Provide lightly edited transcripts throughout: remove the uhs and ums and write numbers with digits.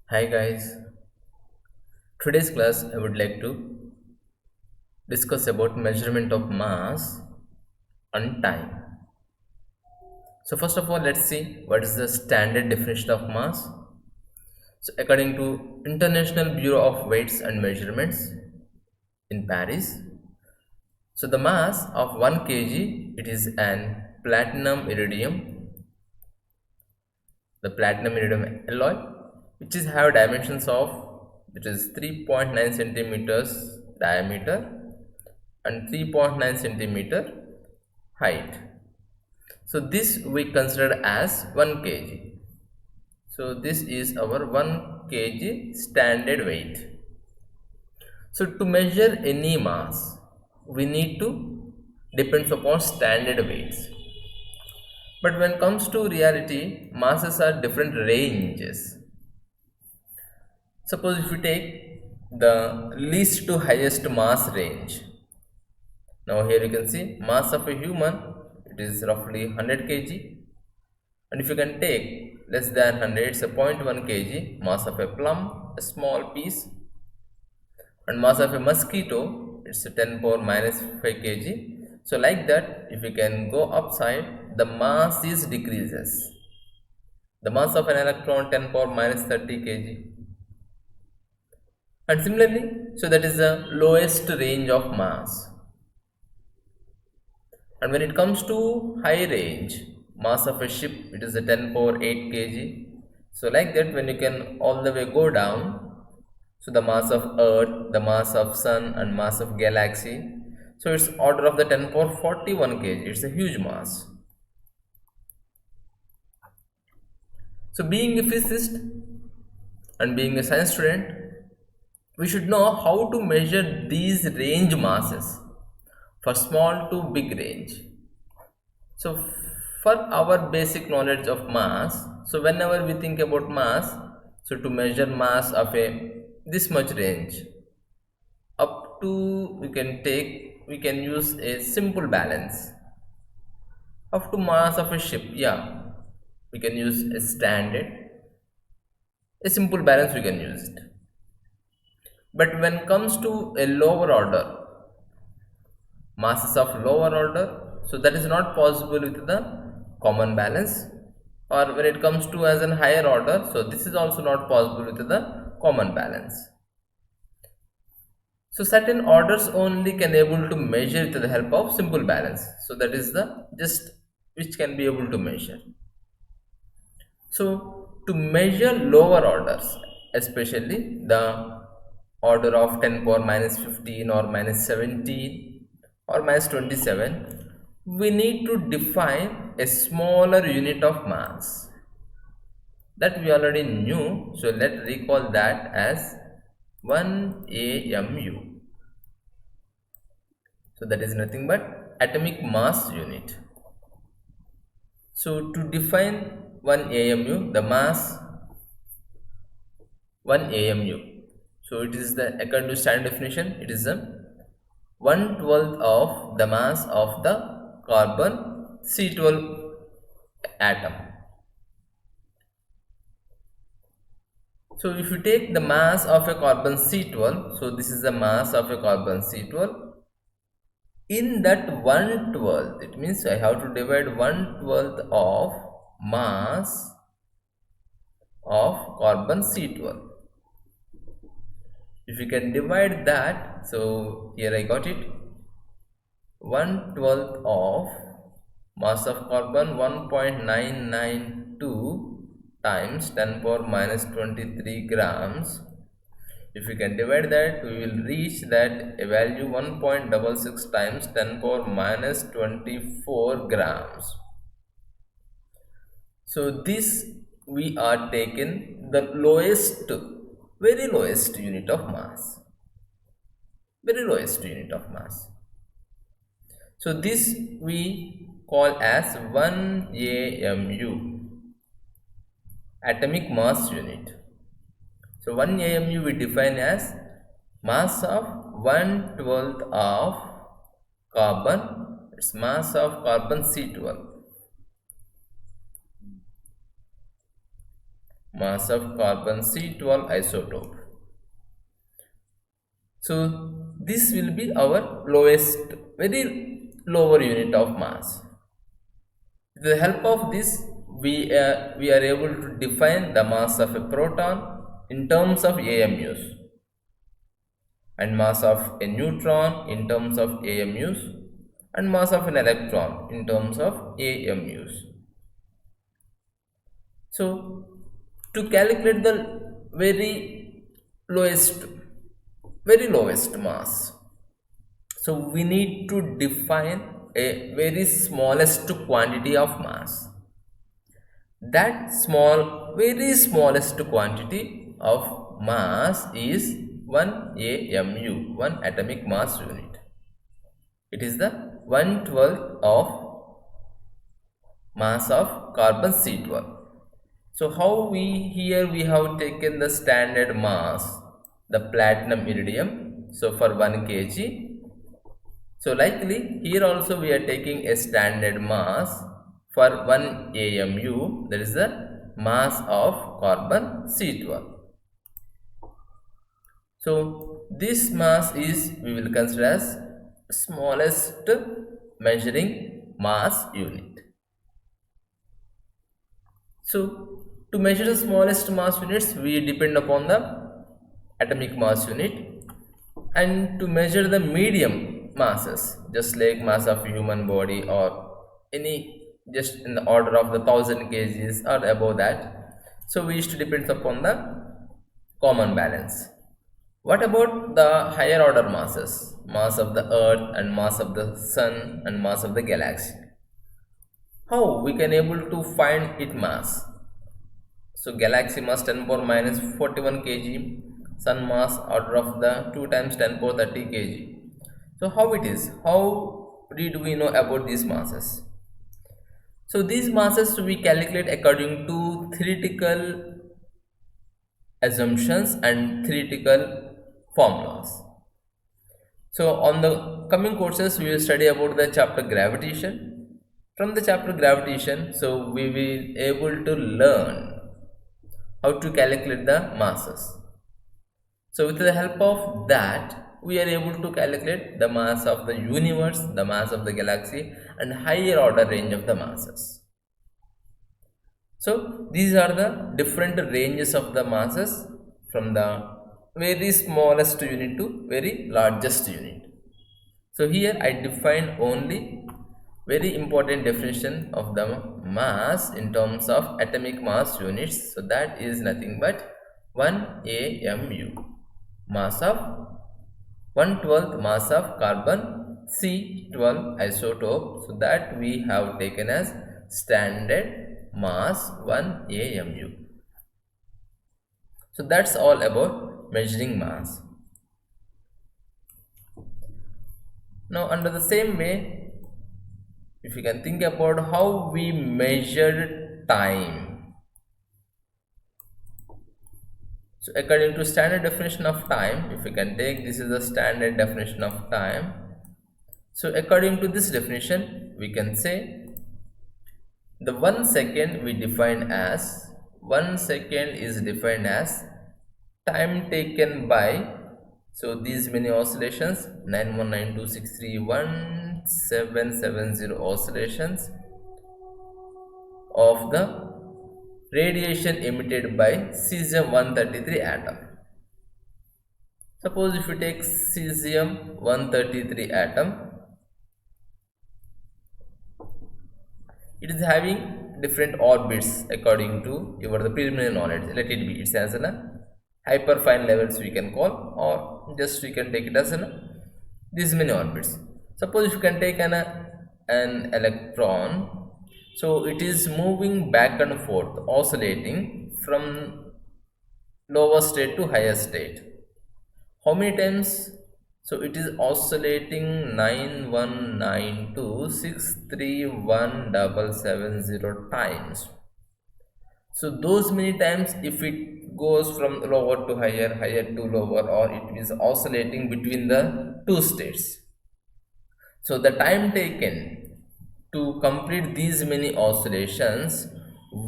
Hi guys, today's class I would like to discuss about measurement of mass and time. So first of all, let's see what is the standard definition of mass. So according to International Bureau of Weights and Measurements in Paris, so the mass of 1 kg it is an the platinum iridium alloy, which is have dimensions of which is 3.9 centimeters diameter and 3.9 centimeter height. So this we consider as 1 kg. So this is our 1 kg standard weight. So to measure any mass, we need to depends upon standard weights. But when it comes to reality, masses are different ranges. Suppose if you take the least to highest mass range. Now here you can see mass of a human, it is roughly 100 kg. And if you can take less than 100, it's a 0.1 kg, mass of a plum, a small piece. And mass of a mosquito, it's a 10 power minus 5 kg. So like that, if you can go upside, the mass is decreases. The mass of an electron 10 power minus 30 kg. And similarly, so that is the lowest range of mass. And when it comes to high range, mass of a ship, it is a 10 power 8 kg. So like that, when you can all the way go down, so the mass of Earth, the mass of Sun and mass of galaxy, so it's order of the 10 power 41 kg. It's a huge mass. So being a physicist and being a science student, we should know how to measure these range masses for small to big range. So for our basic knowledge of mass, so whenever we think about mass, so to measure mass of a this much range up to we can use a simple balance up to mass of a ship. Yeah, we can use a simple balance we can use it. But when comes to a lower order, masses of lower order, so that is not possible with the common balance. Or when it comes to as an higher order, so this is also not possible with the common balance. So certain orders only can able to measure with the help of simple balance, so that is the just which can be able to measure. So to measure lower orders, especially the order of 10 power minus 15 or minus 17 or minus 27, we need to define a smaller unit of mass that we already knew. So let's recall that as 1 AMU. So that is nothing but atomic mass unit. So to define 1 AMU, the mass 1 AMU. So it is the according to standard definition, it is the 1/12 of the mass of the carbon C12 atom. So if you take the mass of a carbon C12, so this is the mass of a carbon C12. In that 1/12, it means I have to divide 1/12 of mass of carbon C12. If you can divide that, so here I got it, 1/12 of mass of carbon 1.992 times 10 power minus 23 grams. If you can divide that, we will reach that a value 1.66 times 10 power minus 24 grams. So this we are taken the lowest, very lowest unit of mass, very lowest unit of mass. So this we call as 1 AMU, atomic mass unit. So 1 AMU we define as mass of 1/12 of carbon, it's mass of carbon C12. mass of carbon C12 isotope. So this will be our lowest, very lower unit of mass. With the help of this, we are able to define the mass of a proton in terms of AMUs, and mass of a neutron in terms of AMUs, and mass of an electron in terms of AMUs. So to calculate the very lowest mass, so we need to define a very smallest quantity of mass. That very smallest quantity of mass is 1 AMU, 1 atomic mass unit. It is the 1/12 of mass of carbon C12. So how we have taken the standard mass, the platinum iridium, so for 1 kg. So likely here also we are taking a standard mass for 1 AMU, that is the mass of carbon C12. So this mass is, we will consider as smallest measuring mass unit. So to measure the smallest mass units, we depend upon the atomic mass unit, and to measure the medium masses, just like mass of human body or any, just in the order of the 1000 kgs or above that, so we used to depend upon the common balance. What about the higher order masses, mass of the earth and mass of the sun and mass of the galaxy? How we can able to find its mass? So galaxy mass 10 power minus 41 kg, sun mass order of the 2 times 10 power 30 kg. So how it is? How did we know about these masses? So these masses we calculate according to theoretical assumptions and theoretical formulas. So on the coming courses we will study about the chapter gravitation. From the chapter gravitation, so we will able to learn how to calculate the masses. So with the help of that, we are able to calculate the mass of the universe, the mass of the galaxy, and higher order range of the masses. So these are the different ranges of the masses, from the very smallest unit to very largest unit. So here I define only very important definition of the mass in terms of atomic mass units. So that is nothing but 1 AMU, mass of 1/12 mass of carbon C12 isotope. So that we have taken as standard mass 1 AMU. So that's all about measuring mass. Now under the same way, if you can think about how we measure time. So according to standard definition of time, if we can take, this is the standard definition of time. So according to this definition, we can say the 1 second we define as, 1 second is defined as time taken by, so these many oscillations, 9192631770 oscillations of the radiation emitted by cesium-133 atom. Suppose if you take cesium-133 atom, it is having different orbits according to your the preliminary knowledge. Let it be, it's as a hyperfine levels we can call, or just we can take it as these many orbits. Suppose if you can take an electron, so it is moving back and forth, oscillating from lower state to higher state. How many times? So it is oscillating 9192631770 times. So those many times, if it goes from lower to higher, higher to lower, or it is oscillating between the two states. So the time taken to complete these many oscillations,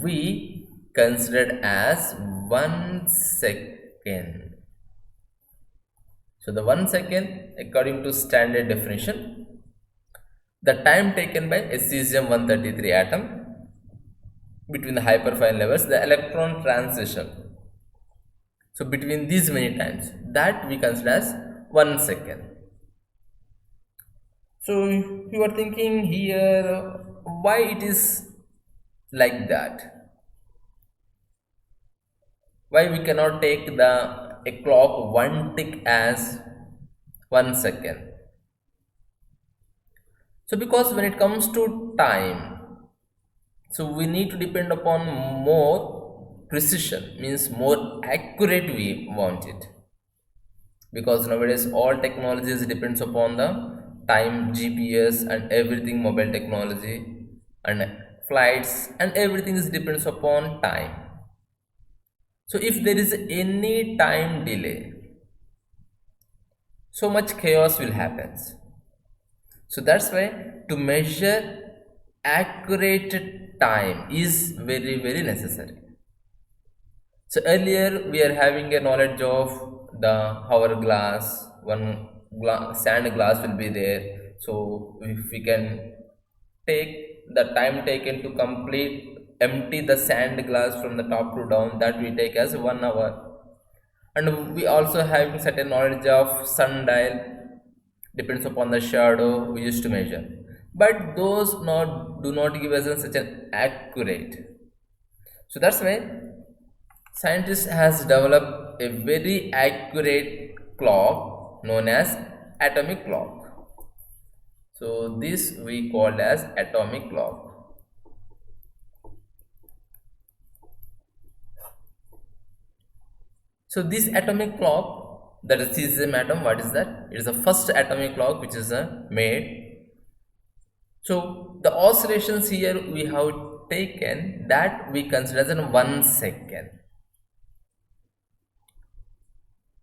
we considered as 1 second. So the 1 second, according to standard definition, the time taken by a cesium-133 atom between the hyperfine levels, the electron transition. So between these many times, that we consider as 1 second. So you are thinking here, why it is like that? Why we cannot take a clock one tick as 1 second? So because when it comes to time, so we need to depend upon more precision, means more accurate we want it. Because nowadays all technologies depends upon the time, GPS and everything, mobile technology and flights and everything is depends upon time. So if there is any time delay, so much chaos will happen. So that's why to measure accurate time is very necessary. So earlier we are having a knowledge of the hourglass, one sand glass will be there. So if we can take the time taken to complete empty the sand glass from the top to down, that we take as 1 hour. And we also have certain knowledge of sundial, depends upon the shadow we used to measure, but those not do not give us such an accurate. So that's why scientists has developed a very accurate clock known as atomic clock. So this we called as atomic clock. So this atomic clock, that is cesium atom, what is that? It is the first atomic clock which is made. So the oscillations here we have taken, that we consider as in 1 second.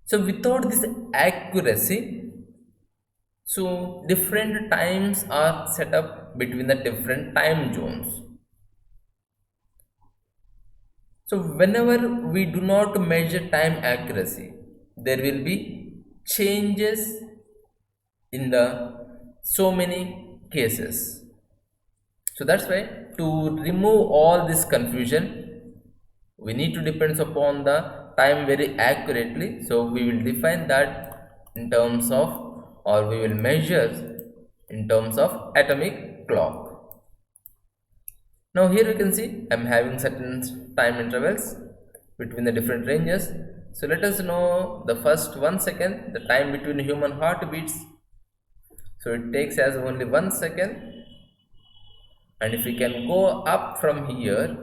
So without this accuracy, so different times are set up between the different time zones. So whenever we do not measure time accuracy, there will be changes in the so many cases. So that's why to remove all this confusion, we need to depend upon the time very accurately. So we will define that in terms of, or we will measure in terms of atomic clock. Now here you can see I am having certain time intervals between the different ranges. So let us know the first 1 second, the time between human heartbeats. So it takes as only 1 second, and if we can go up from here,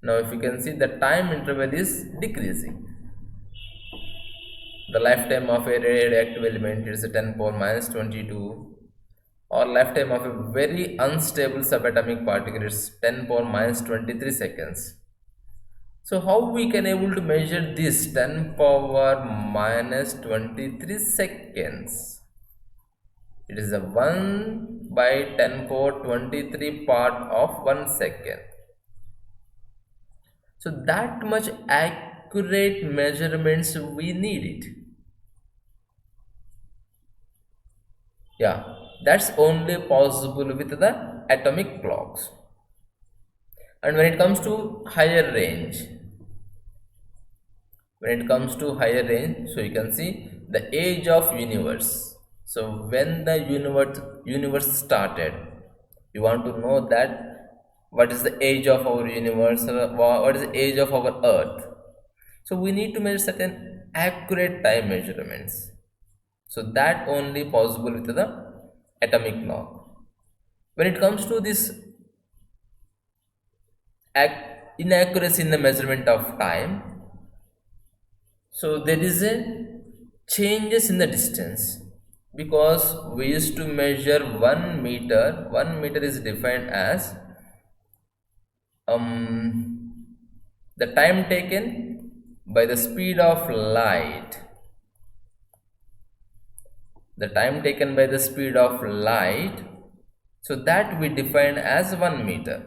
now if you can see the time interval is decreasing. The lifetime of a radioactive element is 10 power minus 22, or lifetime of a very unstable subatomic particle is 10 power minus 23 seconds. So how we can able to measure this 10 power minus 23 seconds? It is a 1 by 10 power 23 part of 1 second. So that much accurate measurements we need it. Yeah, that's only possible with the atomic clocks. And when it comes to higher range, so you can see the age of universe. So when the universe started, you want to know that what is the age of our universe, what is the age of our earth. So we need to measure certain accurate time measurements. So that only possible with the atomic clock. When it comes to this inaccuracy in the measurement of time, so there is a changes in the distance, because we used to measure 1 meter. 1 meter is defined as the time taken by the speed of light. The time taken by the speed of light, so that we define as 1 meter.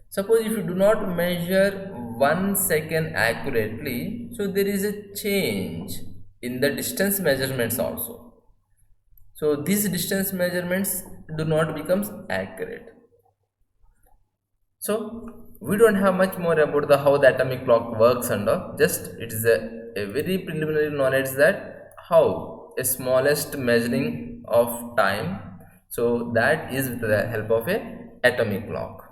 Suppose if you do not measure 1 second accurately, so there is a change in the distance measurements also. So these distance measurements do not become accurate. So we don't have much more about the how the atomic clock works and all. Just it is a very preliminary knowledge that how a smallest measuring of time. So that is with the help of a atomic clock.